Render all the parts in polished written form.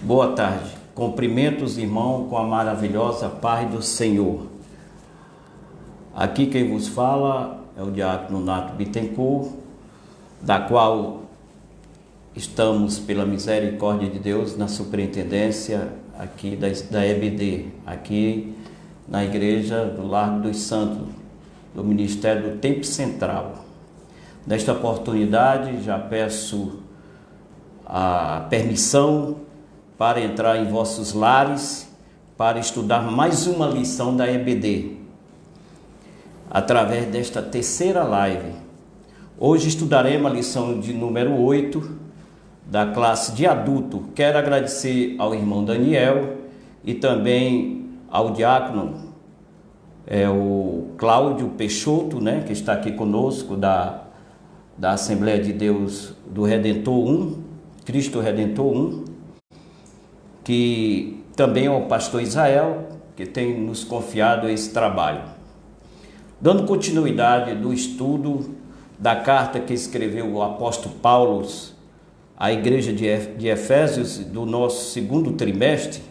Boa tarde. Cumprimento os irmãos com a maravilhosa paz do Senhor. Aqui quem vos fala é o diácono Nato Bittencourt, da qual estamos, pela misericórdia de Deus, na superintendência aqui da EBD, aqui na igreja do Largo dos Santos, do Ministério do Tempo Central. Nesta oportunidade, já peço a permissão para entrar em vossos lares, para estudar mais uma lição da EBD, através desta terceira live. Hoje estudaremos a lição de número 8, da classe de adulto. Quero agradecer ao irmão Daniel e também ao diácono, o Cláudio Peixoto, que está aqui conosco, da Assembleia de Deus do Redentor 1, Cristo Redentor 1, que também é o pastor Israel, que tem nos confiado esse trabalho. Dando continuidade do estudo da carta que escreveu o apóstolo Paulo à igreja de Efésios, do nosso segundo trimestre,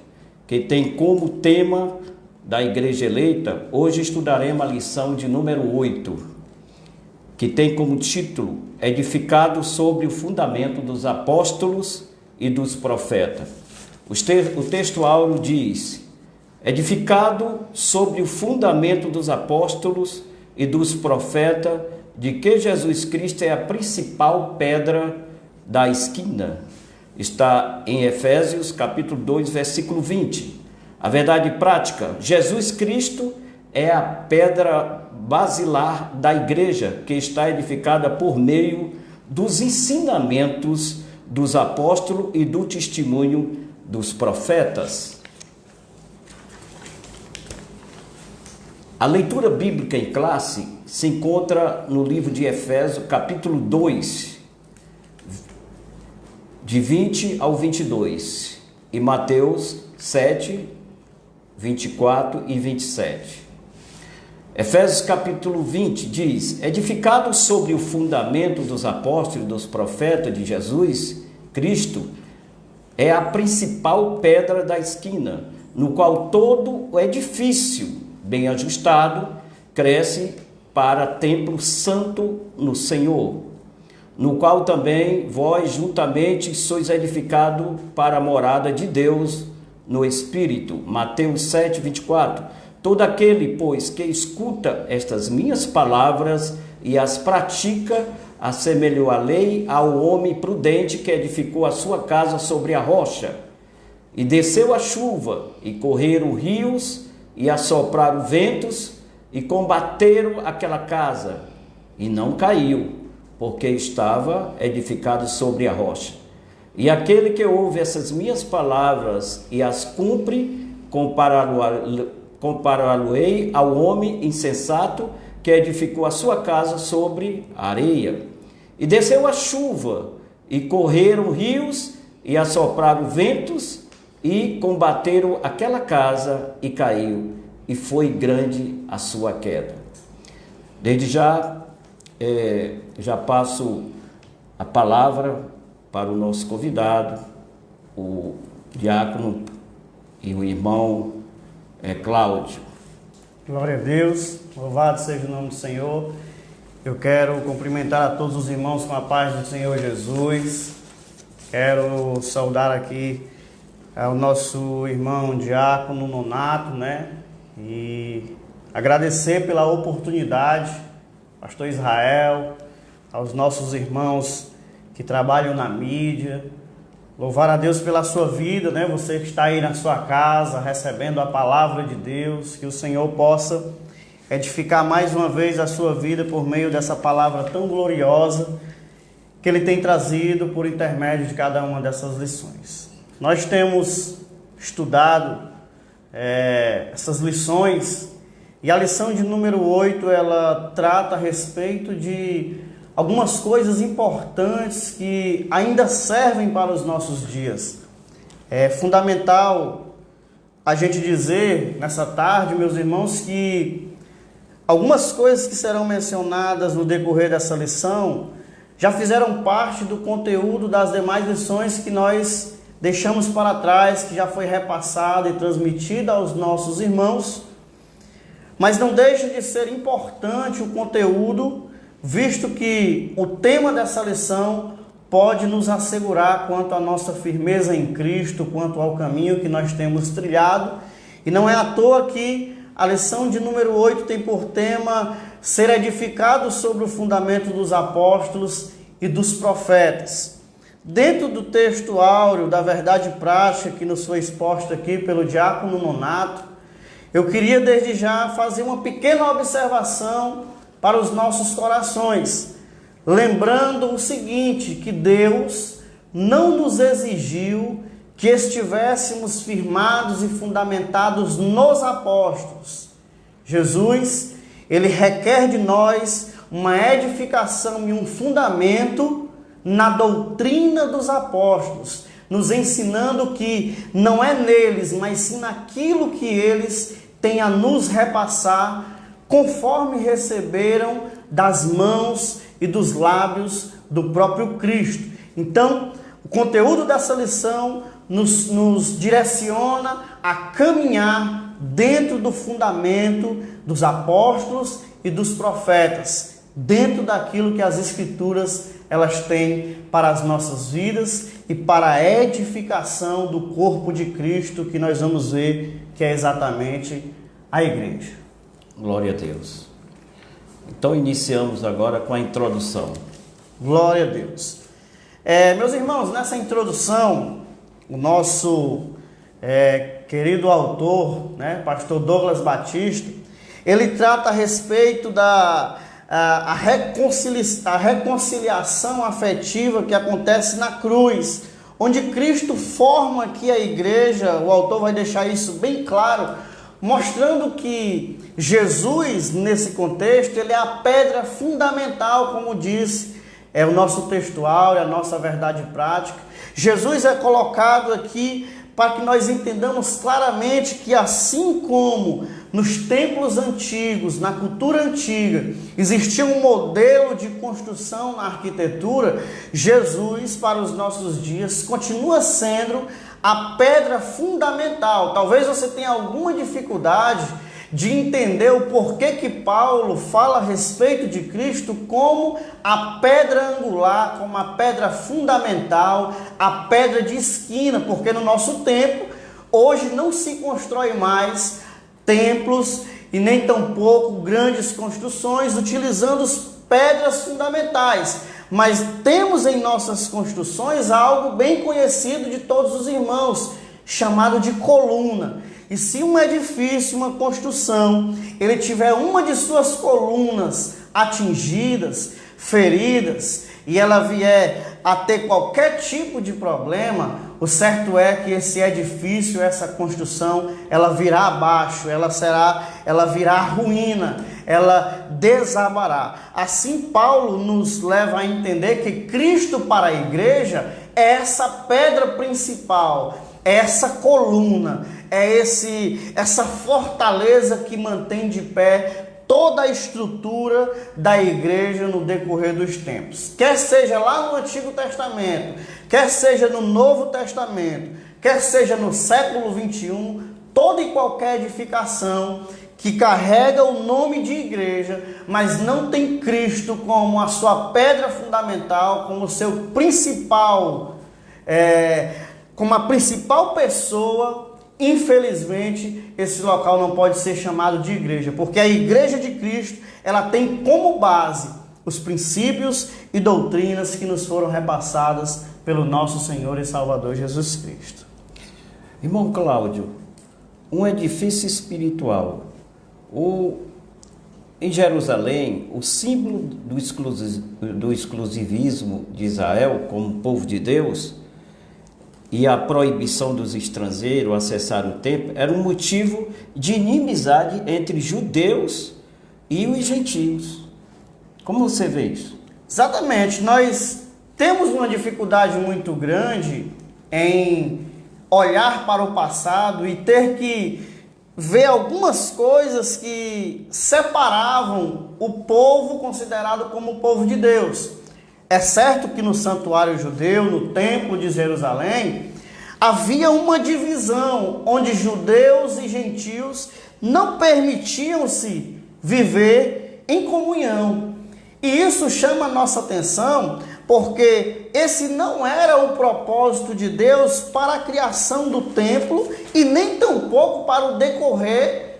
que tem como tema da igreja eleita, hoje estudaremos a lição de número 8, que tem como título Edificado sobre o fundamento dos apóstolos e dos profetas. O texto áureo diz: edificado sobre o fundamento dos apóstolos e dos profetas, de que Jesus Cristo é a principal pedra da esquina. Está em Efésios capítulo 2, versículo 20. A verdade prática: Jesus Cristo é a pedra basilar da igreja, que está edificada por meio dos ensinamentos dos apóstolos e do testemunho dos profetas. A leitura bíblica em classe se encontra no livro de Efésios, capítulo 2, de 20 ao 22, e Mateus 7, 24 e 27. Efésios capítulo 20 diz: edificado sobre o fundamento dos apóstolos e dos profetas de Jesus Cristo, é a principal pedra da esquina, no qual todo o edifício, bem ajustado, cresce para templo santo no Senhor, no qual também vós juntamente sois edificados para a morada de Deus no Espírito. Mateus 7, 24. Todo aquele, pois, que escuta estas minhas palavras e as pratica, assemelhou a lei ao homem prudente que edificou a sua casa sobre a rocha. E desceu a chuva, e correram rios, e assopraram ventos, e combateram aquela casa, e não caiu, porque estava edificado sobre a rocha. E aquele que ouve essas minhas palavras e as cumpre, compará-lo-ei ao homem insensato que edificou a sua casa sobre a areia. E desceu a chuva, e correram rios, e assopraram ventos, e combateram aquela casa, e caiu, e foi grande a sua queda. Desde já, já passo a palavra para o nosso convidado, o diácono e o irmão Cláudio. Glória a Deus, louvado seja o nome do Senhor. Eu quero cumprimentar a todos os irmãos com a paz do Senhor Jesus. Quero saudar aqui ao nosso irmão diácono Nonato, E agradecer pela oportunidade, pastor Israel, aos nossos irmãos que trabalham na mídia. Louvar a Deus pela sua vida, Você que está aí na sua casa, recebendo a palavra de Deus, que o Senhor possa edificar mais uma vez a sua vida por meio dessa palavra tão gloriosa que Ele tem trazido por intermédio de cada uma dessas lições. Nós temos estudado essas lições, e a lição de número 8, ela trata a respeito de algumas coisas importantes que ainda servem para os nossos dias. É fundamental a gente dizer nessa tarde, meus irmãos, que algumas coisas que serão mencionadas no decorrer dessa lição já fizeram parte do conteúdo das demais lições que nós deixamos para trás, que já foi repassada e transmitida aos nossos irmãos, mas não deixa de ser importante o conteúdo, visto que o tema dessa lição pode nos assegurar quanto à nossa firmeza em Cristo, quanto ao caminho que nós temos trilhado. E não é à toa que a lição de número 8 tem por tema ser edificado sobre o fundamento dos apóstolos e dos profetas. Dentro do texto áureo da verdade prática que nos foi exposto aqui pelo diácono Nonato, eu queria desde já fazer uma pequena observação para os nossos corações, lembrando o seguinte, que Deus não nos exigiu que estivéssemos firmados e fundamentados nos apóstolos. Jesus, ele requer de nós uma edificação e um fundamento na doutrina dos apóstolos, nos ensinando que não é neles, mas sim naquilo que eles têm a nos repassar, conforme receberam das mãos e dos lábios do próprio Cristo. Então, o conteúdo dessa lição nos direciona a caminhar dentro do fundamento dos apóstolos e dos profetas, dentro daquilo que as Escrituras elas têm para as nossas vidas e para a edificação do corpo de Cristo, que nós vamos ver que é exatamente a igreja. Glória a Deus. Então iniciamos agora com a introdução. Glória a Deus. Meus irmãos, nessa introdução, o nosso querido autor, pastor Douglas Batista, ele trata a respeito da reconciliação afetiva que acontece na cruz, onde Cristo forma aqui a igreja. O autor vai deixar isso bem claro, mostrando que Jesus, nesse contexto, ele é a pedra fundamental, como disse o nosso textual, a nossa verdade prática. Jesus é colocado aqui para que nós entendamos claramente que, assim como nos templos antigos, na cultura antiga, existia um modelo de construção na arquitetura, Jesus, para os nossos dias, continua sendo a pedra fundamental. Talvez você tenha alguma dificuldade de entender o porquê que Paulo fala a respeito de Cristo como a pedra angular, como a pedra fundamental, a pedra de esquina, porque no nosso tempo, hoje não se constrói mais templos e nem tampouco grandes construções utilizando pedras fundamentais, mas temos em nossas construções algo bem conhecido de todos os irmãos, chamado de coluna. E se um edifício, uma construção, ele tiver uma de suas colunas atingidas, feridas, e ela vier a ter qualquer tipo de problema, o certo é que esse edifício, essa construção, ela virá abaixo, ela virá ruína, ela desabará. Assim, Paulo nos leva a entender que Cristo para a igreja é essa pedra principal, é essa coluna, é essa fortaleza que mantém de pé toda a estrutura da igreja no decorrer dos tempos. Quer seja lá no Antigo Testamento, quer seja no Novo Testamento, quer seja no século 21, toda e qualquer edificação que carrega o nome de igreja, mas não tem Cristo como a sua pedra fundamental, como seu principal, como a principal pessoa, infelizmente, esse local não pode ser chamado de igreja, porque a igreja de Cristo, ela tem como base os princípios e doutrinas que nos foram repassadas pelo nosso Senhor e Salvador Jesus Cristo. Irmão Cláudio, um edifício espiritual, em Jerusalém, o símbolo do exclusivismo de Israel como povo de Deus e a proibição dos estrangeiros acessar o templo era um motivo de inimizade entre judeus e os gentios. Como você vê isso? Exatamente, nós temos uma dificuldade muito grande em olhar para o passado e ter que ver algumas coisas que separavam o povo considerado como o povo de Deus. É certo que no santuário judeu, no templo de Jerusalém, havia uma divisão onde judeus e gentios não permitiam-se viver em comunhão. E isso chama a nossa atenção porque esse não era o propósito de Deus para a criação do templo e nem tampouco para o decorrer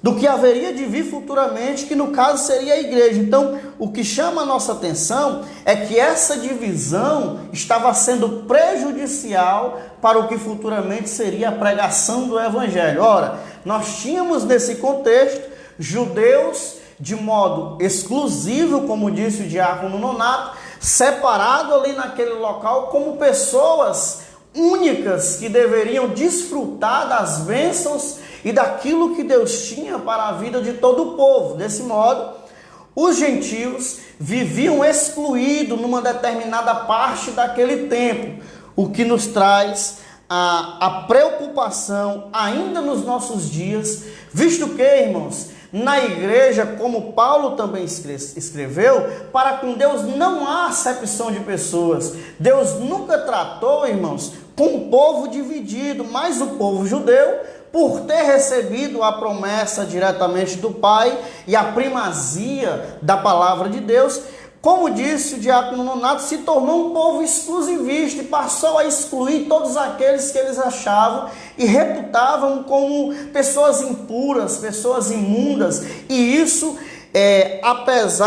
do que haveria de vir futuramente, que no caso seria a igreja. Então, o que chama a nossa atenção é que essa divisão estava sendo prejudicial para o que futuramente seria a pregação do evangelho. Ora, nós tínhamos nesse contexto judeus de modo exclusivo, como disse o diácono Nonato, separado ali naquele local como pessoas únicas que deveriam desfrutar das bênçãos e daquilo que Deus tinha para a vida de todo o povo. Desse modo, os gentios viviam excluídos numa determinada parte daquele tempo, o que nos traz a preocupação ainda nos nossos dias, visto que, irmãos, na igreja, como Paulo também escreveu, para com Deus não há acepção de pessoas. Deus nunca tratou, irmãos, com um povo dividido, mas o povo judeu, por ter recebido a promessa diretamente do Pai e a primazia da palavra de Deus, como disse o diácono Nonato, se tornou um povo exclusivista e passou a excluir todos aqueles que eles achavam e reputavam como pessoas impuras, pessoas imundas. E isso,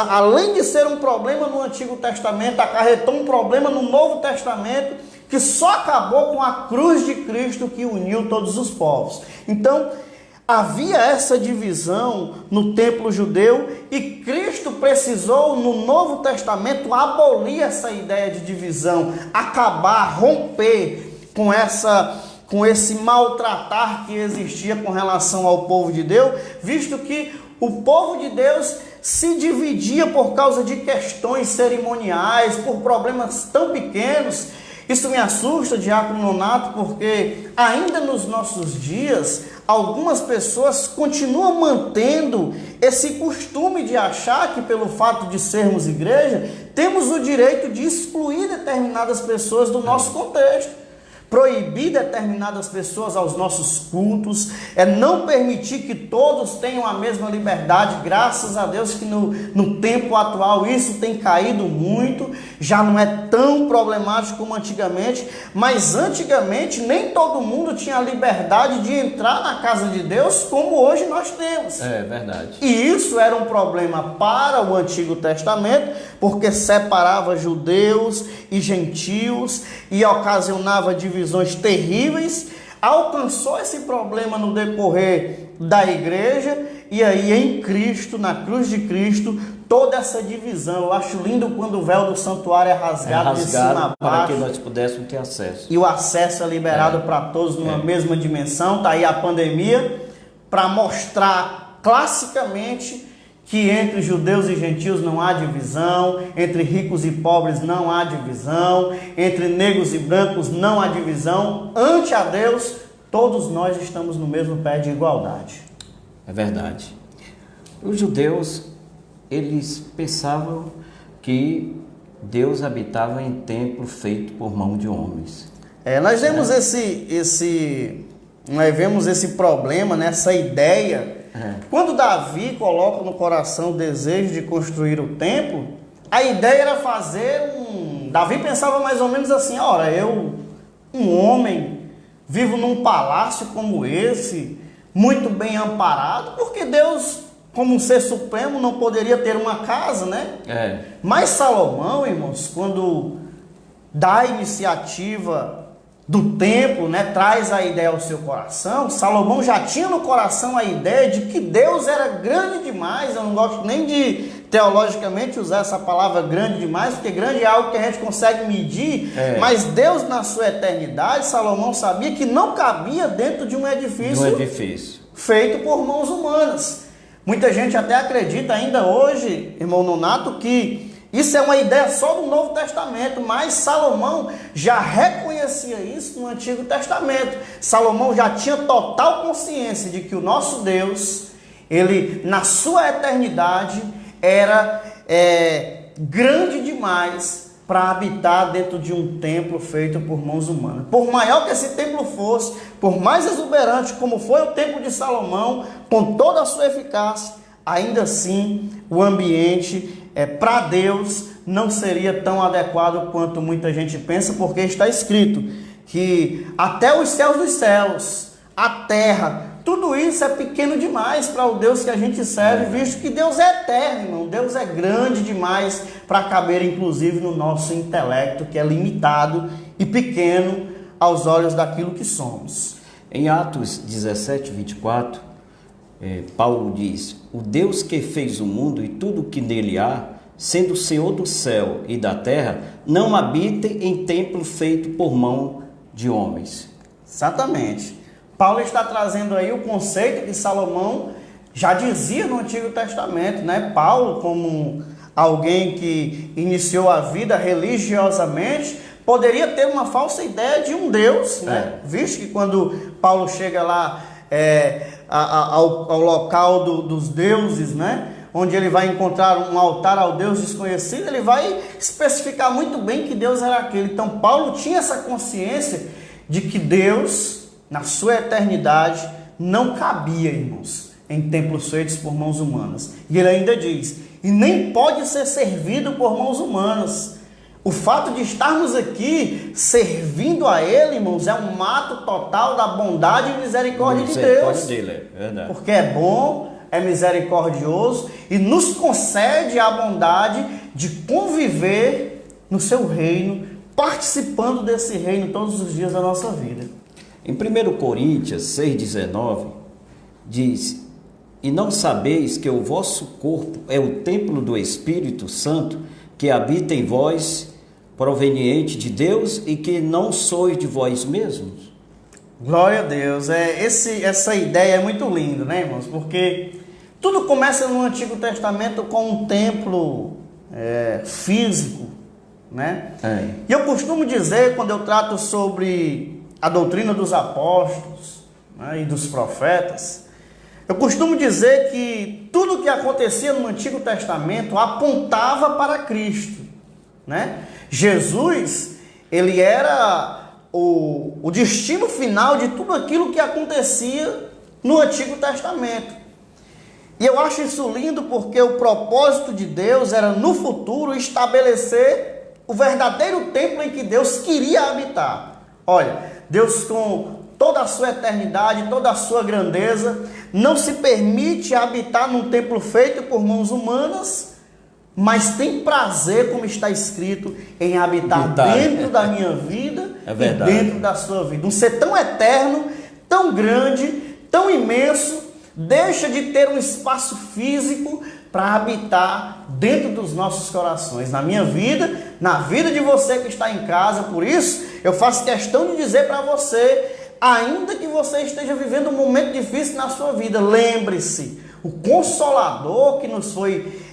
além de ser um problema no Antigo Testamento, acarretou um problema no Novo Testamento, que só acabou com a cruz de Cristo que uniu todos os povos. Então, havia essa divisão no templo judeu e Cristo precisou, no Novo Testamento, abolir essa ideia de divisão, acabar, romper com esse maltratar que existia com relação ao povo de Deus, visto que o povo de Deus se dividia por causa de questões cerimoniais, por problemas tão pequenos. Isso me assusta, diácono Nonato, porque ainda nos nossos dias, algumas pessoas continuam mantendo esse costume de achar que pelo fato de sermos igreja, temos o direito de excluir determinadas pessoas do nosso contexto. Proibir determinadas pessoas aos nossos cultos, não permitir que todos tenham a mesma liberdade. Graças a Deus que no tempo atual isso tem caído muito, já não é tão problemático como antigamente, mas antigamente nem todo mundo tinha a liberdade de entrar na casa de Deus como hoje nós temos. É verdade. E isso era um problema para o Antigo Testamento, porque separava judeus e gentios e ocasionava divisões terríveis. Alcançou esse problema no decorrer da igreja e aí em Cristo, na cruz de Cristo, toda essa divisão. Eu acho lindo quando o véu do santuário é rasgado de cima a baixo, para que nós pudéssemos ter acesso. E o acesso é liberado para todos numa mesma dimensão. Está aí a pandemia para mostrar classicamente que entre judeus e gentios não há divisão, entre ricos e pobres não há divisão, entre negros e brancos não há divisão. Ante a Deus, todos nós estamos no mesmo pé de igualdade. É verdade. Os judeus, eles pensavam que Deus habitava em templo feito por mão de homens. Nós vemos nós vemos esse problema, essa ideia. Quando Davi coloca no coração o desejo de construir o templo, a ideia era fazer Davi pensava mais ou menos assim: ora, eu, um homem, vivo num palácio como esse, muito bem amparado, porque Deus, como um ser supremo, não poderia ter uma casa, né? Mas Salomão, irmãos, quando dá a iniciativa do templo, traz a ideia ao seu coração, Salomão já tinha no coração a ideia de que Deus era grande demais. Eu não gosto nem de teologicamente usar essa palavra grande demais, porque grande é algo que a gente consegue medir, mas Deus na sua eternidade, Salomão sabia que não cabia dentro de um edifício feito por mãos humanas. Muita gente até acredita ainda hoje, irmão Nonato, que isso é uma ideia só do Novo Testamento, mas Salomão já reconhecia isso no Antigo Testamento. Salomão já tinha total consciência de que o nosso Deus, ele na sua eternidade era grande demais para habitar dentro de um templo feito por mãos humanas. Por maior que esse templo fosse, por mais exuberante como foi o templo de Salomão, com toda a sua eficácia, ainda assim o ambiente para Deus não seria tão adequado quanto muita gente pensa, porque está escrito que até os céus dos céus, a terra, tudo isso é pequeno demais para o Deus que a gente serve, visto que Deus é eterno, irmão. Deus é grande demais para caber, inclusive, no nosso intelecto, que é limitado e pequeno aos olhos daquilo que somos. Em Atos 17, 24, Paulo diz: o Deus que fez o mundo e tudo o que nele há, sendo o Senhor do céu e da terra, não habita em templo feito por mão de homens. Exatamente. Paulo está trazendo aí o conceito que Salomão já dizia no Antigo Testamento, né? Paulo, como alguém que iniciou a vida religiosamente, poderia ter uma falsa ideia de um Deus, né? Visto que quando Paulo chega lá ao local dos deuses, né? Onde ele vai encontrar um altar ao Deus desconhecido, ele vai especificar muito bem que Deus era aquele. Então Paulo tinha essa consciência de que Deus, na sua eternidade, não cabia, irmãos, em templos feitos por mãos humanas. E ele ainda diz, e nem pode ser servido por mãos humanas. O fato de estarmos aqui servindo a Ele, irmãos, é um ato total da bondade e misericórdia de Deus. Verdade. Porque é bom, é misericordioso e nos concede a bondade de conviver no seu reino, participando desse reino todos os dias da nossa vida. Em 1 Coríntios 6,19 diz: e não sabeis que o vosso corpo é o templo do Espírito Santo, que habita em vós, proveniente de Deus, e que não sois de vós mesmos? Glória a Deus. Essa ideia é muito linda, né, irmãos? Porque tudo começa no Antigo Testamento com um templo físico, né? E eu costumo dizer, quando eu trato sobre a doutrina dos apóstolos, né, e dos profetas, eu costumo dizer que tudo que acontecia no Antigo Testamento apontava para Cristo, né? Jesus, ele era o destino final de tudo aquilo que acontecia no Antigo Testamento. E eu acho isso lindo porque o propósito de Deus era, no futuro, estabelecer o verdadeiro templo em que Deus queria habitar. Olha, Deus, com toda a sua eternidade, toda a sua grandeza, não se permite habitar num templo feito por mãos humanas, mas tem prazer, como está escrito, em habitar dentro da minha vida e dentro da sua vida. Um ser tão eterno, tão grande, tão imenso, deixa de ter um espaço físico para habitar dentro dos nossos corações, na minha vida, na vida de você que está em casa. Por isso, eu faço questão de dizer para você, ainda que você esteja vivendo um momento difícil na sua vida, lembre-se, o Consolador que nos foi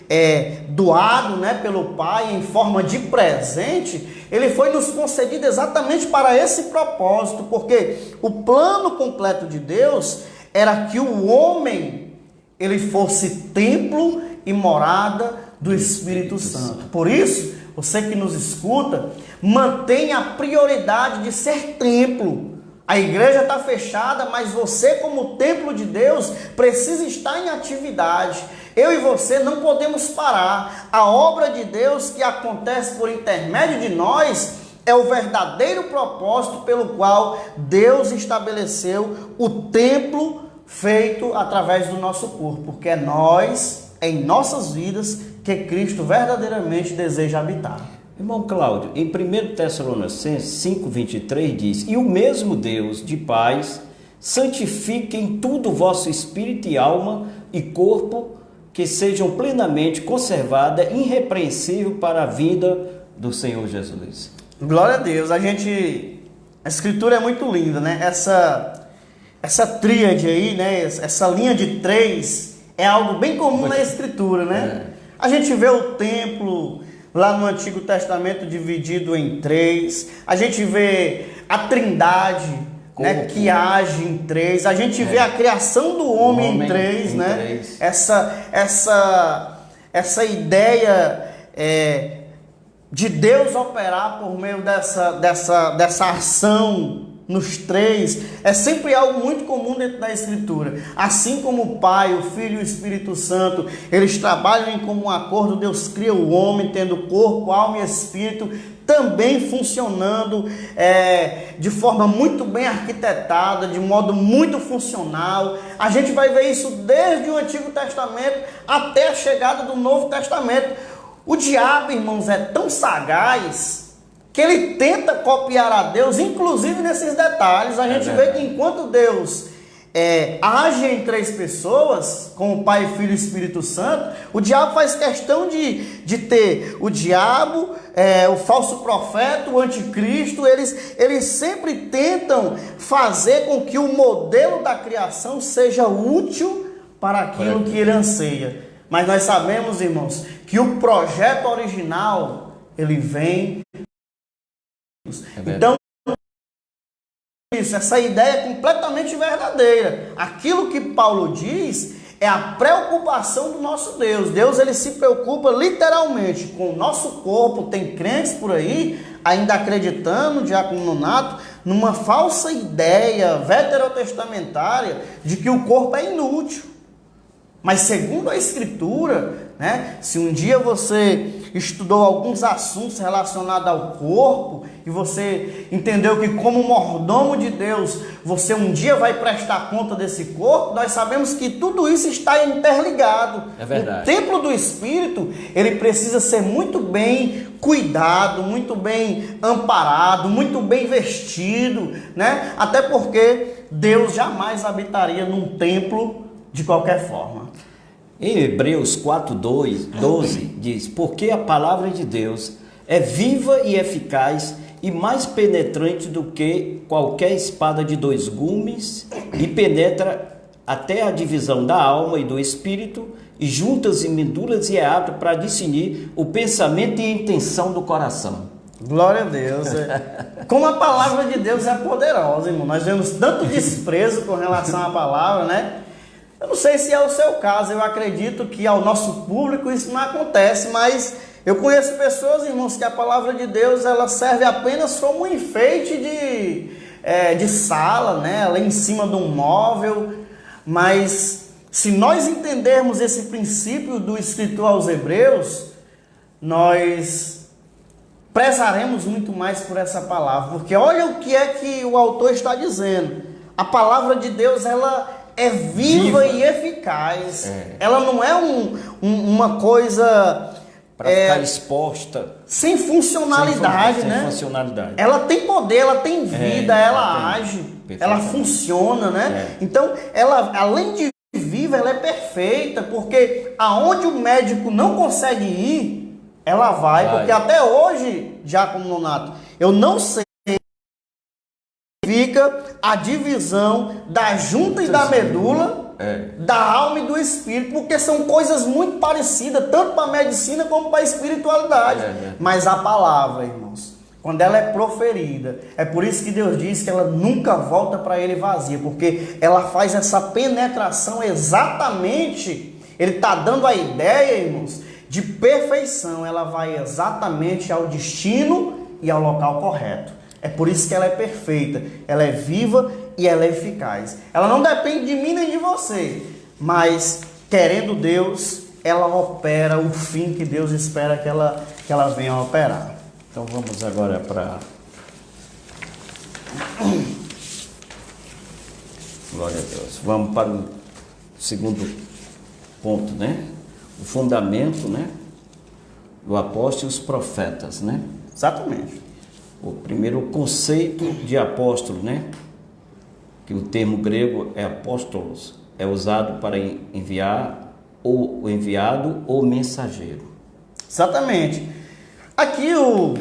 doado, né, pelo Pai em forma de presente, ele foi nos concedido exatamente para esse propósito, porque o plano completo de Deus era que o homem, ele fosse templo e morada do Espírito Santo. Por isso, você que nos escuta, mantenha a prioridade de ser templo. A igreja está fechada, mas você, como templo de Deus, precisa estar em atividade. Eu e você não podemos parar. A obra de Deus que acontece por intermédio de nós é o verdadeiro propósito pelo qual Deus estabeleceu o templo feito através do nosso corpo, porque é nós, em nossas vidas, que Cristo verdadeiramente deseja habitar. Irmão Cláudio, em 1 Tessalonicenses 5,23 diz: e o mesmo Deus de paz santifique em tudo o vosso espírito e alma e corpo, que sejam plenamente conservadas, irrepreensível para a vinda do Senhor Jesus. Glória a Deus. A Escritura é muito linda, né? Essa tríade aí, né? Essa linha de três é algo bem comum na Escritura, né? A gente vê o templo lá no Antigo Testamento dividido em três. A gente vê a Trindade, né, que age em três. A gente vê a criação do homem em três, né? Essa ideia de Deus operar por meio dessa ação nos três, é sempre algo muito comum dentro da Escritura. Assim como o Pai, o Filho e o Espírito Santo, eles trabalham em comum acordo. Deus cria o homem tendo corpo, alma e espírito, também funcionando de forma muito bem arquitetada, de modo muito funcional. A gente vai ver isso desde o Antigo Testamento até a chegada do Novo Testamento. O diabo, irmãos, é tão sagaz que ele tenta copiar a Deus, inclusive nesses detalhes. A gente vê que enquanto Deus age em três pessoas, com o Pai, Filho e Espírito Santo, o diabo faz questão de ter o diabo, o falso profeta, o anticristo. Eles sempre tentam fazer com que o modelo da criação seja útil para aquilo que ele anseia. Mas nós sabemos, irmãos, que o projeto original, ele vem. Então, essa ideia é completamente verdadeira. Aquilo que Paulo diz é a preocupação do nosso Deus. Deus, ele se preocupa literalmente com o nosso corpo. Tem crentes por aí ainda acreditando, Diácono Nonato, numa falsa ideia veterotestamentária de que o corpo é inútil. Mas segundo a Escritura, se um dia você estudou alguns assuntos relacionados ao corpo e você entendeu que como mordomo de Deus, você um dia vai prestar conta desse corpo, nós sabemos que tudo isso está interligado. É verdade. O templo do Espírito, ele precisa ser muito bem cuidado, muito bem amparado, muito bem vestido, Até porque Deus jamais habitaria num templo de qualquer forma. Em Hebreus 4:12 diz: porque a palavra de Deus é viva e eficaz e mais penetrante do que qualquer espada de dois gumes, e penetra até a divisão da alma e do espírito, e juntas e medulas, e é apta para discernir o pensamento e a intenção do coração. Glória a Deus. Como a palavra de Deus é poderosa, irmão. Nós vemos tanto desprezo com relação à palavra, Eu não sei se é o seu caso, eu acredito que ao nosso público isso não acontece, mas eu conheço pessoas, irmãos, que a palavra de Deus ela serve apenas como um enfeite de sala, lá em cima de um móvel. Mas se nós entendermos esse princípio do escritor aos Hebreus, nós prezaremos muito mais por essa palavra, porque olha o que é que o autor está dizendo. A palavra de Deus, ela é viva e eficaz. Ela não é uma coisa para ficar exposta, sem funcionalidade, sem funcionalidade. Ela tem poder, ela tem vida, ela age, ela funciona, Então, ela, além de viva, ela é perfeita, porque aonde o médico não consegue ir, ela vai. Porque até hoje, Diácono Nonato, eu não sei fica a divisão da junta e da medula, da alma e do espírito, porque são coisas muito parecidas, tanto para a medicina como para a espiritualidade. Mas a palavra, irmãos, quando ela é proferida, é por isso que Deus diz que ela nunca volta para ele vazia, porque ela faz essa penetração exatamente, ele está dando a ideia, irmãos, de perfeição. Ela vai exatamente ao destino e ao local correto. É por isso que ela é perfeita, ela é viva e ela é eficaz. Ela não depende de mim nem de você, mas querendo Deus, ela opera o fim que Deus espera que ela venha a operar. Então vamos agora para... Glória a Deus. Vamos para o segundo ponto, O fundamento, do apóstolo e os profetas, Exatamente. O primeiro conceito de apóstolo, que o termo grego é apóstolos, é usado para enviar ou o enviado ou mensageiro. Exatamente. Aqui o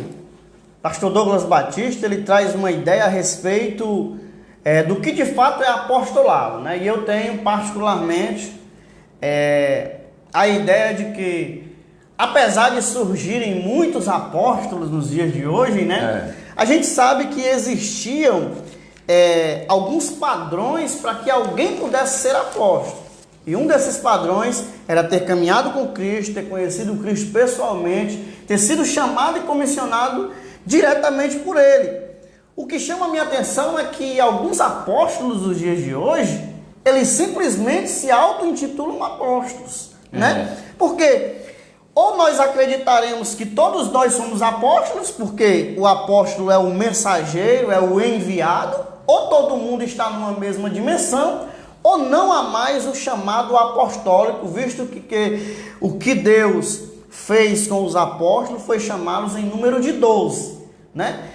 pastor Douglas Batista, ele traz uma ideia a respeito do que de fato é apostolado, E eu tenho particularmente a ideia de que, apesar de surgirem muitos apóstolos nos dias de hoje, a gente sabe que existiam alguns padrões para que alguém pudesse ser apóstolo. E um desses padrões era ter caminhado com Cristo, ter conhecido Cristo pessoalmente, ter sido chamado e comissionado diretamente por ele. O que chama a minha atenção é que alguns apóstolos dos dias de hoje, eles simplesmente se auto-intitulam apóstolos, né? Porque ou nós acreditaremos que todos nós somos apóstolos, porque o apóstolo é o mensageiro, é o enviado, ou todo mundo está numa mesma dimensão, ou não há mais o chamado apostólico, visto que o que Deus fez com os apóstolos foi chamá-los em número de 12, né?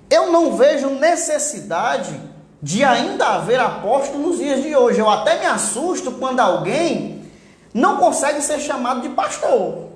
Eu não vejo necessidade de ainda haver apóstolo nos dias de hoje. Eu até me assusto quando alguém não consegue ser chamado de pastor.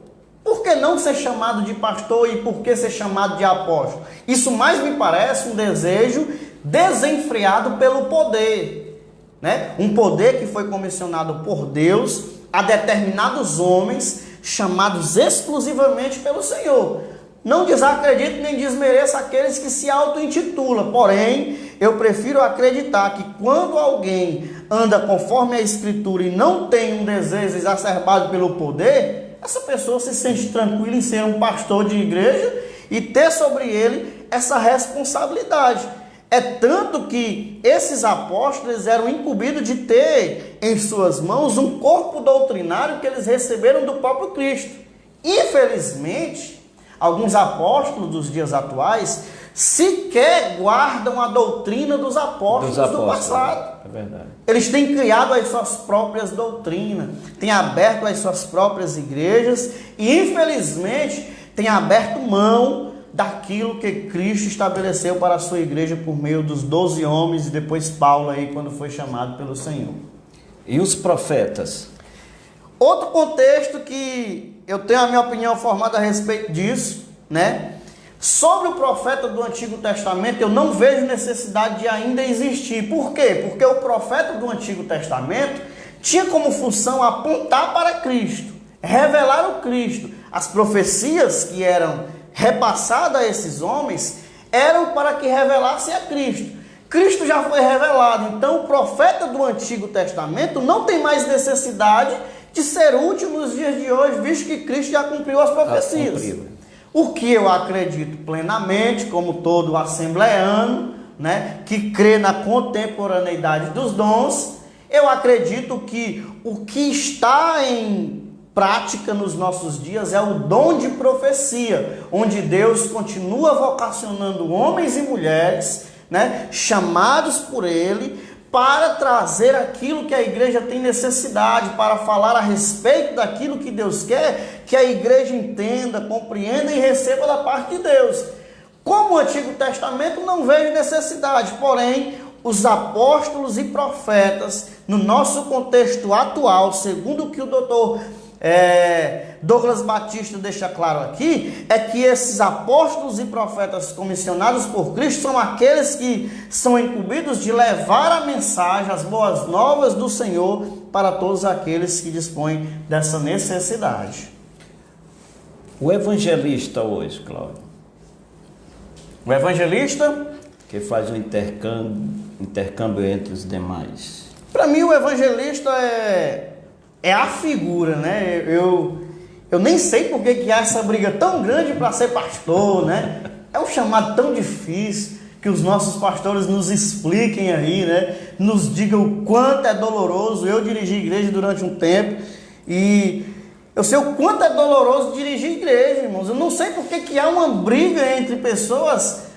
Por que não ser chamado de pastor e por que ser chamado de apóstolo? Isso mais me parece um desejo desenfreado pelo poder, né? Um poder que foi comissionado por Deus a determinados homens chamados exclusivamente pelo Senhor. Não desacredito nem desmereço aqueles que se auto-intitulam, porém, eu prefiro acreditar que quando alguém anda conforme a Escritura e não tem um desejo exacerbado pelo poder, essa pessoa se sente tranquila em ser um pastor de igreja e ter sobre ele essa responsabilidade. É tanto que esses apóstolos eram incumbidos de ter em suas mãos um corpo doutrinário que eles receberam do próprio Cristo. Infelizmente, alguns apóstolos dos dias atuais sequer guardam a doutrina dos apóstolos do passado. É verdade. Eles têm criado as suas próprias doutrinas, têm aberto as suas próprias igrejas e, infelizmente, têm aberto mão daquilo que Cristo estabeleceu para a sua igreja por meio dos 12 homens e depois Paulo aí quando foi chamado pelo Senhor. E os profetas? Outro contexto que eu tenho a minha opinião formada a respeito disso, né? Sobre o profeta do Antigo Testamento, eu não vejo necessidade de ainda existir. Por quê? Porque o profeta do Antigo Testamento tinha como função apontar para Cristo, revelar o Cristo. As profecias que eram repassadas a esses homens eram para que revelassem a Cristo. Cristo já foi revelado, então o profeta do Antigo Testamento não tem mais necessidade de ser útil nos dias de hoje, visto que Cristo já cumpriu as profecias. O que eu acredito plenamente, como todo assembleano, né, que crê na contemporaneidade dos dons, eu acredito que o que está em prática nos nossos dias é o dom de profecia, onde Deus continua vocacionando homens e mulheres, né, chamados por Ele, para trazer aquilo que a igreja tem necessidade, para falar a respeito daquilo que Deus quer, que a igreja entenda, compreenda e receba da parte de Deus. Como o Antigo Testamento, não vejo necessidade, porém, os apóstolos e profetas, no nosso contexto atual, segundo o que o doutor Douglas Batista deixa claro aqui, é que esses apóstolos e profetas comissionados por Cristo são aqueles que são incumbidos de levar a mensagem, as boas novas do Senhor para todos aqueles que dispõem dessa necessidade. O evangelista hoje, Cláudio? O evangelista? Que faz o intercâmbio entre os demais. Para mim o evangelista é a figura, né? Eu nem sei por que há essa briga tão grande para ser pastor, né? É um chamado tão difícil que os nossos pastores nos expliquem aí, né? Nos digam o quanto é doloroso. Eu dirigi igreja durante um tempo e eu sei o quanto é doloroso dirigir igreja, irmãos. Eu não sei por que há uma briga entre pessoas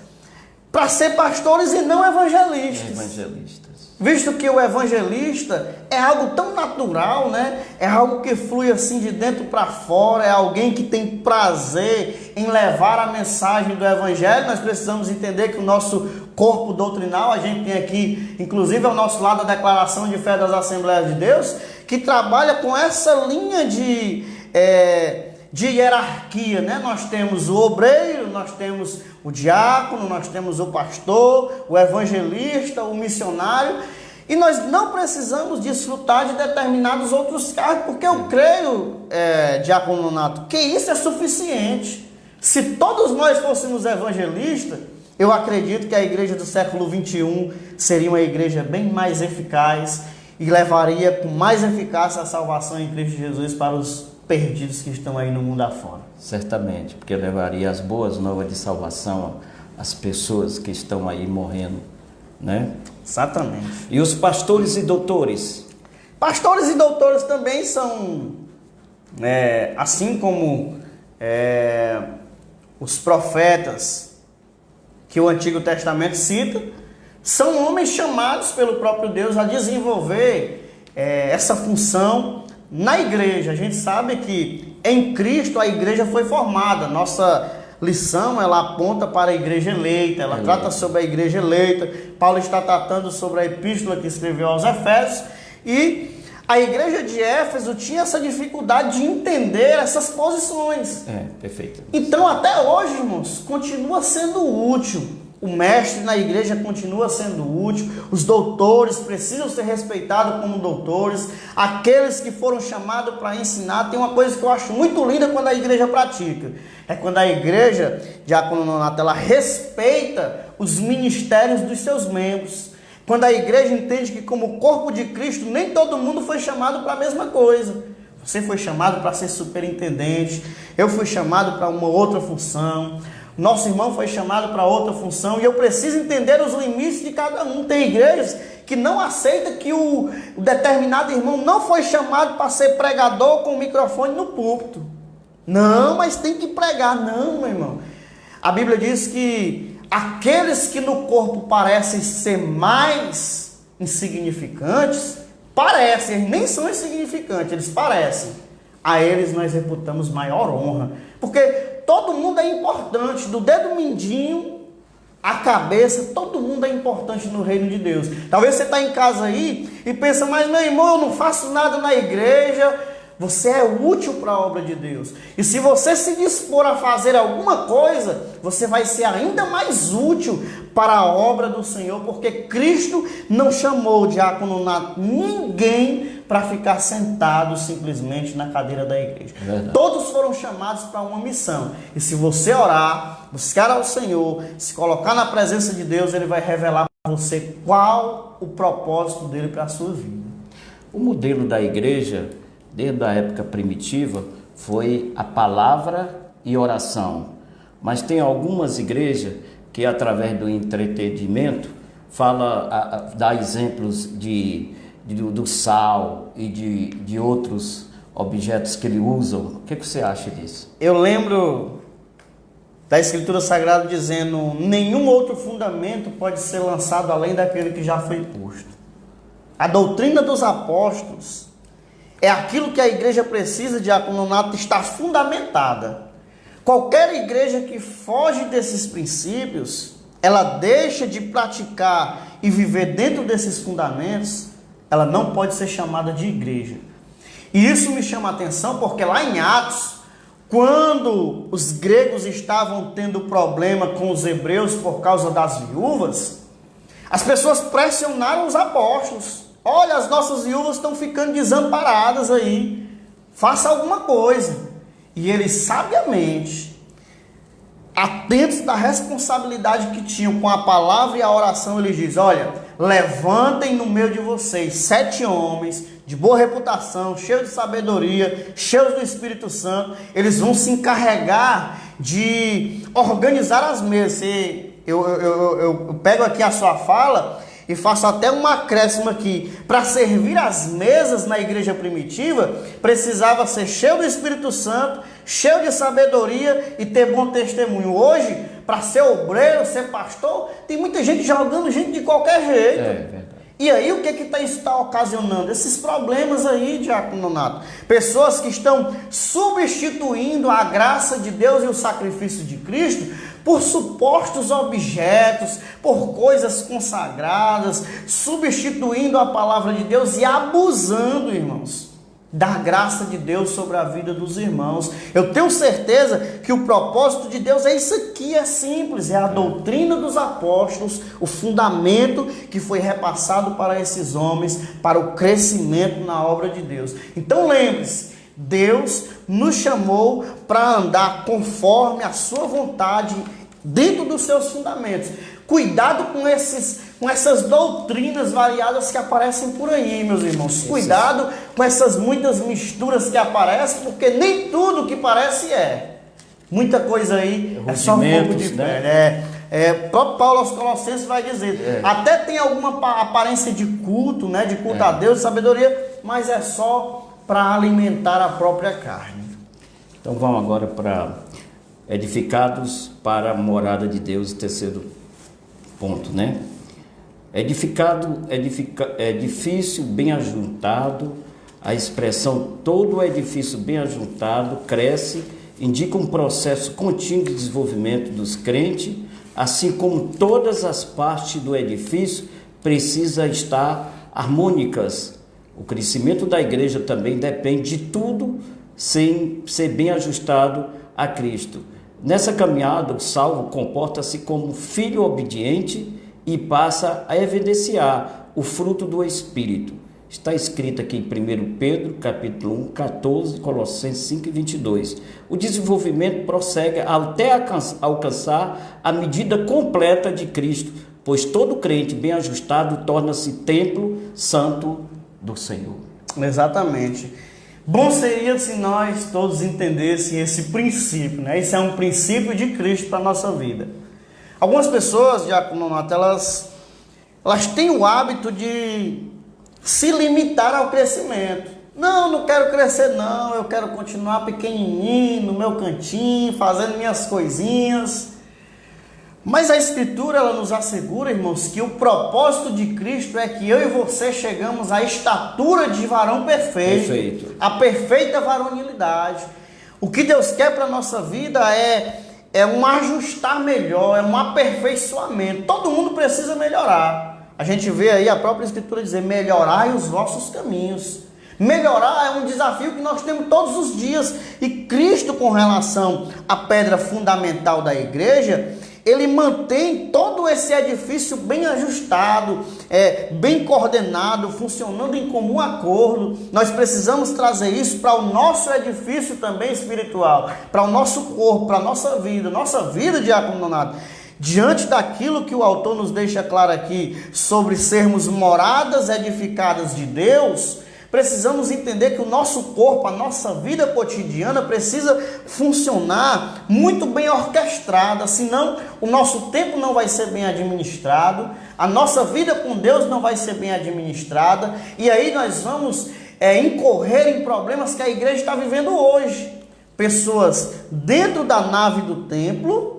para ser pastores e não evangelistas. Visto que o evangelista é algo tão natural, né? É algo que flui assim de dentro para fora, é alguém que tem prazer em levar a mensagem do evangelho. Nós precisamos entender que o nosso corpo doutrinal, a gente tem aqui, inclusive ao nosso lado, a declaração de fé das Assembleias de Deus, que trabalha com essa linha de hierarquia, né? Nós temos o obreiro, nós temos o diácono, nós temos o pastor, o evangelista, o missionário, e nós não precisamos desfrutar de determinados outros cargos, porque eu creio, diácono Nonato, que isso é suficiente. Se todos nós fôssemos evangelistas, eu acredito que a igreja do século 21 seria uma igreja bem mais eficaz e levaria com mais eficácia a salvação em Cristo Jesus para os perdidos que estão aí no mundo afora. Certamente, porque levaria as boas novas de salvação às pessoas que estão aí morrendo, né? Exatamente. E os pastores e doutores? Pastores e doutores também são, assim como os profetas que o Antigo Testamento cita, são homens chamados pelo próprio Deus a desenvolver essa função na igreja. A gente sabe que em Cristo a igreja foi formada. Nossa lição, ela aponta para a igreja eleita, ela trata sobre a igreja eleita. Paulo está tratando sobre a epístola que escreveu aos Efésios, e a igreja de Éfeso tinha essa dificuldade de entender essas posições. Perfeito. Então, até hoje, irmãos, continua sendo útil. O mestre na igreja continua sendo útil. Os doutores precisam ser respeitados como doutores. Aqueles que foram chamados para ensinar. Tem uma coisa que eu acho muito linda quando a igreja pratica. É quando a igreja, Diácono Nonato, ela respeita os ministérios dos seus membros. Quando a igreja entende que, como corpo de Cristo, nem todo mundo foi chamado para a mesma coisa. Você foi chamado para ser superintendente. Eu fui chamado para uma outra função. Nosso irmão foi chamado para outra função, e eu preciso entender os limites de cada um. Tem igrejas que não aceitam que o determinado irmão não foi chamado para ser pregador com o microfone no púlpito. Não, mas tem que pregar. Não, meu irmão. A Bíblia diz que aqueles que no corpo parecem ser mais insignificantes, parecem, nem são insignificantes, eles parecem. A eles nós reputamos maior honra, porque todo mundo é importante, do dedo mindinho à cabeça, todo mundo é importante no reino de Deus. Talvez você está em casa aí e pensa, mas meu irmão, eu não faço nada na igreja. Você é útil para a obra de Deus. E se você se dispor a fazer alguma coisa, você vai ser ainda mais útil para a obra do Senhor, porque Cristo não chamou, Diácono Nato, ninguém para ficar sentado simplesmente na cadeira da igreja. Verdade. Todos foram chamados para uma missão. E se você orar, buscar ao Senhor, se colocar na presença de Deus, Ele vai revelar para você qual o propósito dele para a sua vida. O modelo da igreja, desde a época primitiva, foi a palavra e oração. Mas tem algumas igrejas que, através do entretenimento, dá exemplos do sal e de outros objetos que ele usam. O que você acha disso? Eu lembro da Escritura Sagrada dizendo: nenhum outro fundamento pode ser lançado além daquele que já foi posto. A doutrina dos apóstolos é aquilo que a igreja precisa, Diácono Nonato, estar fundamentada. Qualquer igreja que foge desses princípios, ela deixa de praticar e viver dentro desses fundamentos, ela não pode ser chamada de igreja. E isso me chama a atenção porque lá em Atos, quando os gregos estavam tendo problema com os hebreus por causa das viúvas, as pessoas pressionaram os apóstolos. Olha, as nossas viúvas estão ficando desamparadas aí. Faça alguma coisa. E eles sabiamente, atentos da responsabilidade que tinham com a palavra e a oração, eles dizem: olha, levantem no meio de vocês 7 homens de boa reputação, cheios de sabedoria, cheios do Espírito Santo. Eles vão se encarregar de organizar as mesas. Eu pego aqui a sua fala e faço até um acréscimo aqui. Para servir as mesas na igreja primitiva, precisava ser cheio do Espírito Santo, cheio de sabedoria e ter bom testemunho. Hoje, para ser obreiro, ser pastor, tem muita gente jogando gente de qualquer jeito. É verdade. E aí o que isso está ocasionando? Esses problemas aí, Diácono Nonato. Pessoas que estão substituindo a graça de Deus e o sacrifício de Cristo por supostos objetos, por coisas consagradas, substituindo a palavra de Deus e abusando, irmãos, da graça de Deus sobre a vida dos irmãos. Eu tenho certeza que o propósito de Deus é isso aqui, é simples, é a doutrina dos apóstolos, o fundamento que foi repassado para esses homens, para o crescimento na obra de Deus. Então lembre-se, Deus nos chamou para andar conforme a sua vontade, dentro dos seus fundamentos. Cuidado com esses com essas doutrinas variadas que aparecem por aí, meus irmãos. Cuidado com essas muitas misturas que aparecem, porque nem tudo que parece é. Muita coisa aí é só fogo de pé. Próprio Paulo aos Colossenses vai dizer, até tem alguma aparência de culto, né, de culto a Deus, de sabedoria, mas é só para alimentar a própria carne. Então vamos agora para edificados para a morada de Deus, terceiro ponto, né? Edifício bem ajuntado, a expressão todo o edifício bem ajuntado cresce, indica um processo contínuo de desenvolvimento dos crentes, assim como todas as partes do edifício precisam estar harmônicas. O crescimento da igreja também depende de tudo sem ser bem ajustado a Cristo. Nessa caminhada, o salvo comporta-se como filho obediente e passa a evidenciar o fruto do Espírito. Está escrito aqui em 1 Pedro, capítulo 1, 14, Colossenses 5 e 22. O desenvolvimento prossegue até alcançar a medida completa de Cristo, pois todo crente bem ajustado torna-se templo santo do Senhor. Exatamente. Bom seria se nós todos entendessem esse princípio, né? Isso é um princípio de Cristo para a nossa vida. Algumas pessoas, Diácono Nonato, elas têm o hábito de se limitar ao crescimento. Não quero crescer não, eu quero continuar pequenininho, no meu cantinho, fazendo minhas coisinhas. Mas a Escritura, ela nos assegura, irmãos, que o propósito de Cristo é que eu e você chegamos à estatura de varão perfeito. A perfeita varonilidade. O que Deus quer para a nossa vida é um ajustar melhor, é um aperfeiçoamento. Todo mundo precisa melhorar. A gente vê aí a própria Escritura dizer, melhorai os vossos caminhos. Melhorar é um desafio que nós temos todos os dias. E Cristo, com relação à pedra fundamental da igreja, ele mantém todo esse edifício bem ajustado, bem coordenado, funcionando em comum acordo. Nós precisamos trazer isso para o nosso edifício também espiritual, para o nosso corpo, para a nossa vida, Diácono Nonato. Diante daquilo que o autor nos deixa claro aqui, sobre sermos moradas edificadas de Deus, precisamos entender que o nosso corpo, a nossa vida cotidiana precisa funcionar muito bem orquestrada, senão o nosso tempo não vai ser bem administrado, a nossa vida com Deus não vai ser bem administrada, e aí nós vamos incorrer em problemas que a igreja está vivendo hoje. Pessoas dentro da nave do templo,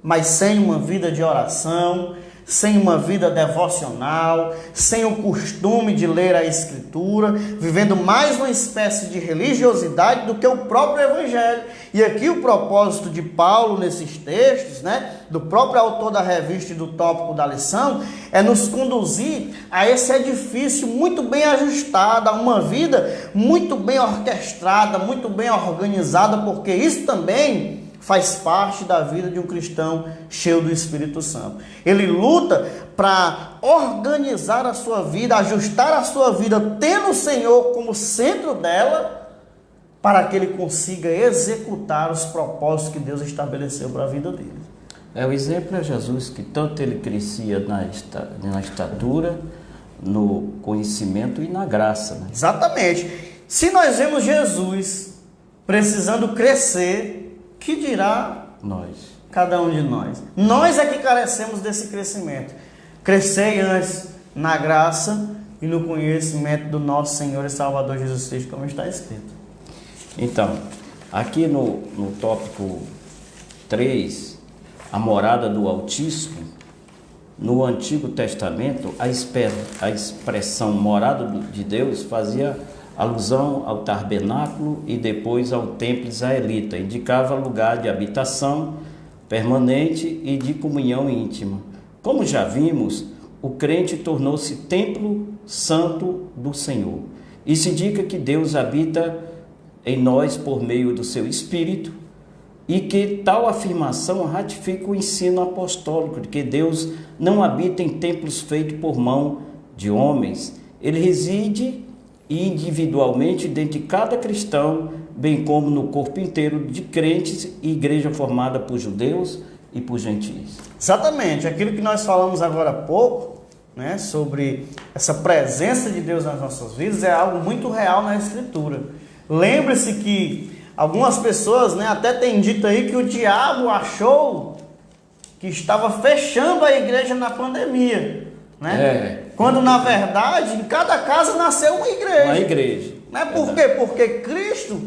mas sem uma vida de oração, sem uma vida devocional, sem o costume de ler a Escritura, vivendo mais uma espécie de religiosidade do que o próprio Evangelho. E aqui o propósito de Paulo nesses textos, né, do próprio autor da revista e do tópico da lição, é nos conduzir a esse edifício muito bem ajustado, a uma vida muito bem orquestrada, muito bem organizada, porque isso também faz parte da vida de um cristão cheio do Espírito Santo. Ele luta para organizar a sua vida, ajustar a sua vida, tendo o Senhor como centro dela, para que ele consiga executar os propósitos que Deus estabeleceu para a vida dele. O exemplo é Jesus, que tanto ele crescia na estatura, no conhecimento e na graça, né? Exatamente. Se nós vemos Jesus precisando crescer, que dirá nós? Cada um de nós. Nós é que carecemos desse crescimento. Crescei antes na graça e no conhecimento do nosso Senhor e Salvador Jesus Cristo, como está escrito. Então, aqui no tópico 3, a morada do Altíssimo, no Antigo Testamento, a expressão morada de Deus fazia alusão ao tabernáculo e depois ao templo israelita, indicava lugar de habitação permanente e de comunhão íntima. Como já vimos, o crente tornou-se templo santo do Senhor. Isso indica que Deus habita em nós por meio do seu Espírito e que tal afirmação ratifica o ensino apostólico de que Deus não habita em templos feitos por mão de homens. Ele reside individualmente dentro de cada cristão, bem como no corpo inteiro de crentes e igreja formada por judeus e por gentios. Exatamente, aquilo que nós falamos agora há pouco, né, sobre essa presença de Deus nas nossas vidas, é algo muito real na Escritura. Lembre-se que algumas pessoas, né, até têm dito aí que o diabo achou que estava fechando a igreja na pandemia, né? Quando na verdade em cada casa nasceu uma igreja. Uma igreja. Né? Por quê? Porque Cristo,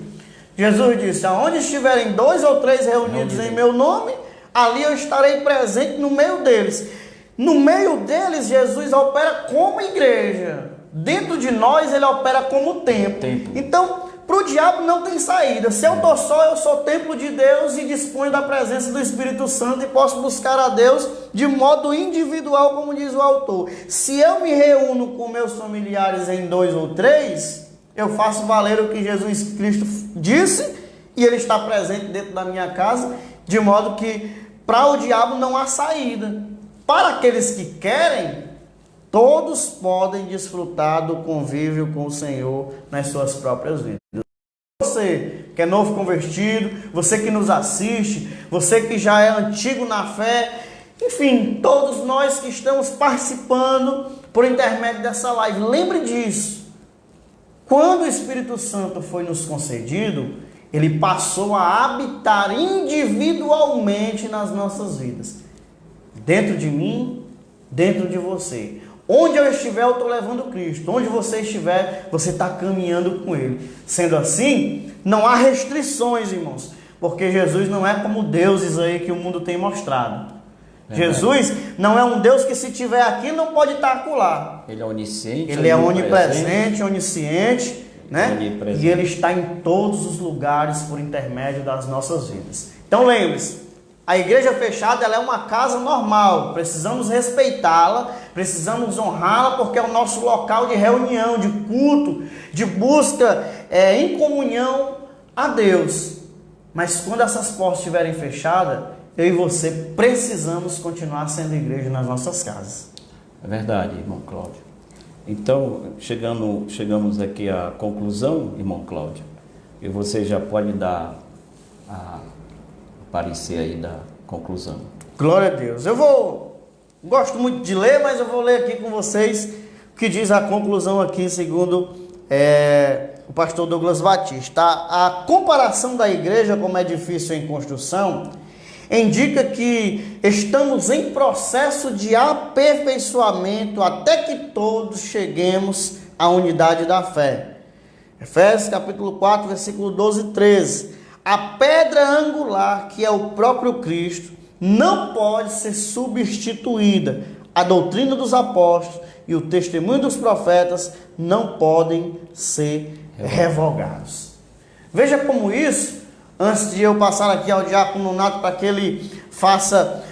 Jesus disse: aonde estiverem 2 ou 3 reunidos em meu nome, ali eu estarei presente no meio deles. No meio deles, Jesus opera como igreja. Dentro de nós, ele opera como templo. Então, para o diabo não tem saída. Se eu estou só, eu sou templo de Deus e disponho da presença do Espírito Santo e posso buscar a Deus de modo individual, como diz o autor. Se eu me reúno com meus familiares em 2 ou 3, eu faço valer o que Jesus Cristo disse e ele está presente dentro da minha casa, de modo que para o diabo não há saída. Para aqueles que querem, todos podem desfrutar do convívio com o Senhor nas suas próprias vidas. Você que é novo convertido, você que nos assiste, você que já é antigo na fé, enfim, todos nós que estamos participando por intermédio dessa live, lembre disso. Quando o Espírito Santo foi nos concedido, ele passou a habitar individualmente nas nossas vidas. Dentro de mim, dentro de você. Onde eu estiver, eu estou levando Cristo. Onde você estiver, você está caminhando com Ele. Sendo assim, não há restrições, irmãos. Porque Jesus não é como deuses aí que o mundo tem mostrado. Jesus não é um Deus que se estiver aqui não pode estar acolá. Ele é onisciente. Ele é onipresente, onisciente, né? E Ele está em todos os lugares por intermédio das nossas vidas. Então lembre-se, a igreja fechada ela é uma casa normal, precisamos respeitá-la, precisamos honrá-la porque é o nosso local de reunião, de culto, de busca em comunhão a Deus. Mas quando essas portas estiverem fechadas, eu e você precisamos continuar sendo igreja nas nossas casas. É verdade, irmão Cláudio. Então, chegamos aqui à conclusão, irmão Cláudio, e você já pode dar a parecer aí da conclusão. Glória a Deus. Gosto muito de ler, mas eu vou ler aqui com vocês o que diz a conclusão aqui, segundo o pastor Douglas Batista. A comparação da igreja como edifício em construção indica que estamos em processo de aperfeiçoamento até que todos cheguemos à unidade da fé. Efésios capítulo 4, versículo 12 e 13. A pedra angular, que é o próprio Cristo, não pode ser substituída. A doutrina dos apóstolos e o testemunho dos profetas não podem ser revogados. Veja como isso, antes de eu passar aqui ao diácono Nato para que ele faça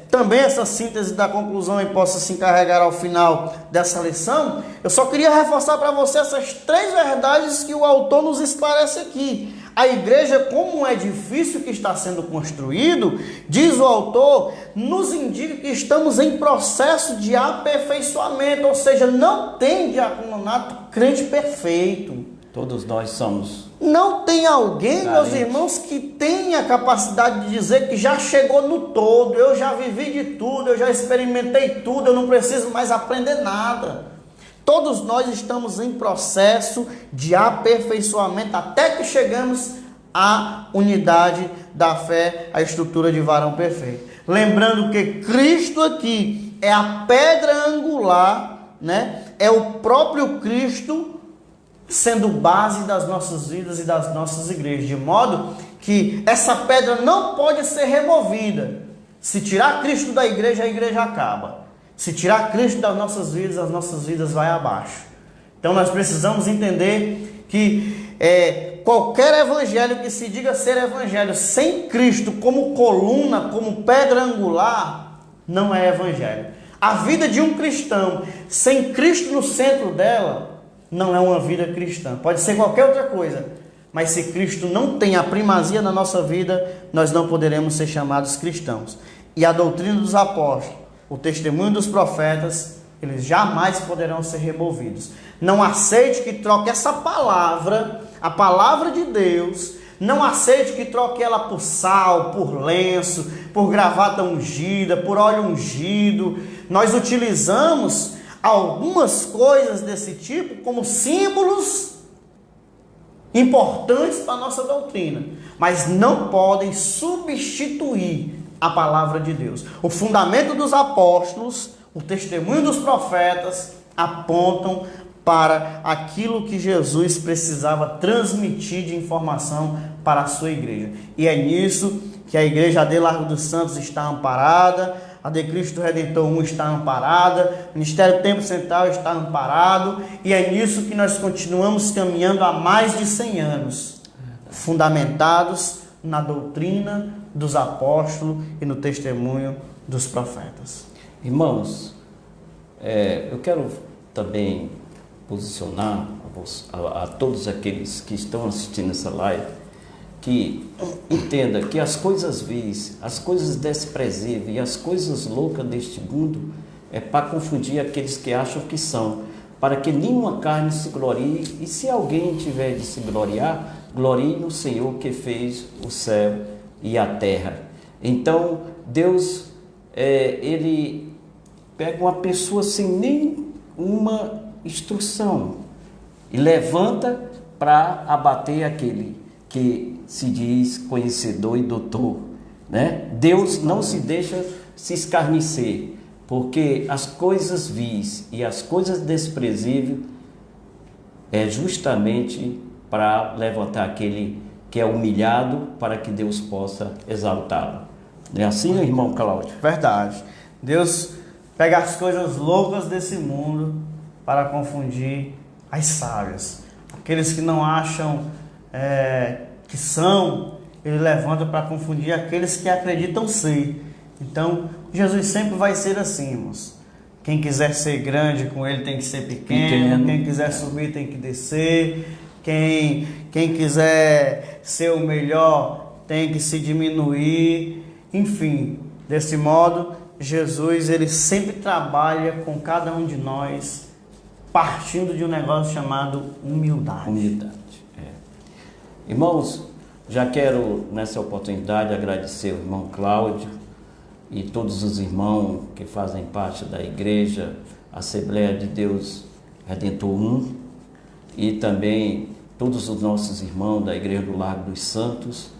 também essa síntese da conclusão e possa se encarregar ao final dessa lição, eu só queria reforçar para você essas 3 verdades que o autor nos esclarece aqui. A igreja, como um edifício que está sendo construído, diz o autor, nos indica que estamos em processo de aperfeiçoamento, ou seja, não tem diaconato crente perfeito. Todos nós somos. Não tem alguém, meus irmãos, que tenha a capacidade de dizer que já chegou no todo, eu já vivi de tudo, eu já experimentei tudo, eu não preciso mais aprender nada. Todos nós estamos em processo de aperfeiçoamento até que chegamos à unidade da fé, à estrutura de varão perfeito. Lembrando que Cristo aqui é a pedra angular, né? É o próprio Cristo sendo base das nossas vidas e das nossas igrejas, de modo que essa pedra não pode ser removida. Se tirar Cristo da igreja, a igreja acaba. Se tirar Cristo das nossas vidas, as nossas vidas vai abaixo. Então nós precisamos entender que qualquer evangelho que se diga ser evangelho sem Cristo como coluna, como pedra angular, não é evangelho. A vida de um cristão sem Cristo no centro dela não é uma vida cristã. Pode ser qualquer outra coisa, mas se Cristo não tem a primazia na nossa vida, nós não poderemos ser chamados cristãos. E a doutrina dos apóstolos, o testemunho dos profetas, eles jamais poderão ser removidos. Não aceite que troque essa palavra, a palavra de Deus, não aceite que troque ela por sal, por lenço, por gravata ungida, por óleo ungido, nós utilizamos algumas coisas desse tipo como símbolos importantes para a nossa doutrina, mas não podem substituir a palavra de Deus. O fundamento dos apóstolos, o testemunho dos profetas apontam para aquilo que Jesus precisava transmitir de informação para a sua igreja. E é nisso que a igreja AD Largo dos Santos está amparada, a de Cristo Redentor 1 está amparada, o Ministério Tempo Central está amparado, e é nisso que nós continuamos caminhando há mais de 100 anos, fundamentados na doutrina dos apóstolos e no testemunho dos profetas. Irmãos, eu quero também posicionar a todos aqueles que estão assistindo essa live, que entenda que as coisas vis, as coisas desprezíveis e as coisas loucas deste mundo é para confundir aqueles que acham que são, para que nenhuma carne se glorie, e se alguém tiver de se gloriar, glorie no Senhor que fez o céu e a terra. Então, Deus, Ele pega uma pessoa sem nenhuma instrução e levanta para abater aquele que se diz conhecedor e doutor, né? Deus não se deixa se escarnecer, porque as coisas vis e as coisas desprezíveis é justamente para levantar aquele que é humilhado, para que Deus possa exaltá-lo. Não é assim, irmão Cláudio? Verdade. Deus pega as coisas loucas desse mundo para confundir as sábias. Aqueles que não acham que são, Ele levanta para confundir aqueles que acreditam ser. Então, Jesus sempre vai ser assim, irmãos. Quem quiser ser grande com Ele tem que ser pequeno. Quem quiser subir tem que descer. Quem quiser ser o melhor tem que se diminuir. Enfim, desse modo, Jesus ele sempre trabalha com cada um de nós partindo de um negócio chamado humildade. Humildade. Irmãos, já quero nessa oportunidade agradecer o irmão Cláudio e todos os irmãos que fazem parte da igreja Assembleia de Deus Redentor 1 e também todos os nossos irmãos da Igreja do Largo dos Santos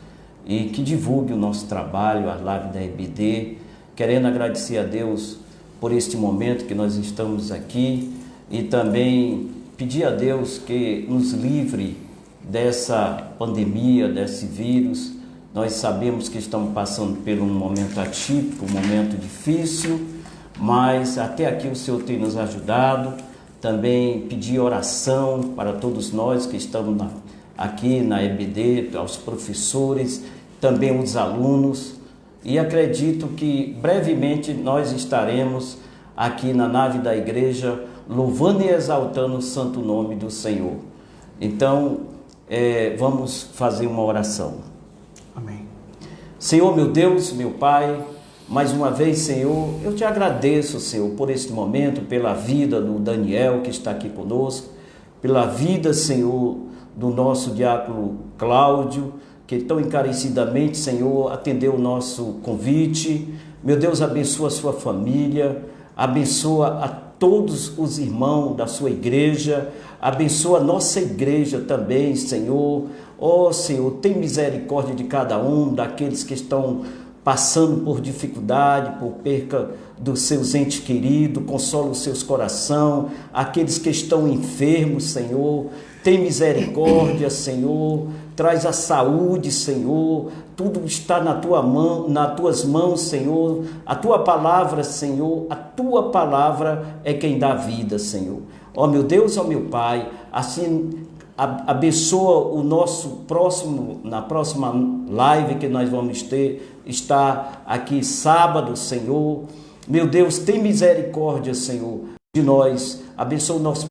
e que divulgue o nosso trabalho, a live da EBD, querendo agradecer a Deus por este momento que nós estamos aqui e também pedir a Deus que nos livre dessa pandemia, desse vírus. Nós sabemos que estamos passando por um momento atípico, um momento difícil, mas até aqui o Senhor tem nos ajudado. Também pedir oração para todos nós que estamos aqui na EBD, aos professores, também os alunos. E acredito que brevemente nós estaremos aqui na nave da igreja, louvando e exaltando o santo nome do Senhor. Então, vamos fazer uma oração. Amém. Senhor, meu Deus, meu Pai, mais uma vez, Senhor, eu te agradeço, Senhor, por este momento, pela vida do Daniel que está aqui conosco, pela vida, Senhor, do nosso diácono Cláudio, que tão encarecidamente, Senhor, atendeu o nosso convite. Meu Deus, abençoa a sua família, abençoa a todos os irmãos da sua igreja, abençoa a nossa igreja também, Senhor. Ó Senhor, tem misericórdia de cada um, daqueles que estão passando por dificuldade, por perca dos seus entes queridos, consola os seus corações, aqueles que estão enfermos, Senhor, tem misericórdia, Senhor, traz a saúde, Senhor, tudo está na tua mão, nas tuas mãos, Senhor, a tua palavra, Senhor, a tua palavra é quem dá vida, Senhor. Ó meu Deus, ó meu Pai, assim abençoa o nosso próximo, na próxima live que nós vamos estar aqui sábado, Senhor. Meu Deus, tem misericórdia, Senhor, de nós. Abençoa o nosso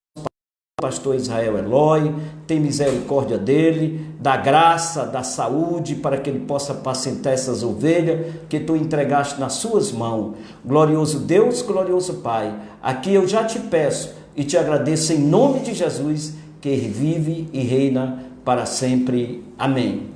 pastor Israel Eloy, tem misericórdia dele, da graça, da saúde, para que ele possa apacentar essas ovelhas que tu entregaste nas suas mãos. Glorioso Deus, glorioso Pai, aqui eu já te peço e te agradeço em nome de Jesus, que vive e reina para sempre. Amém.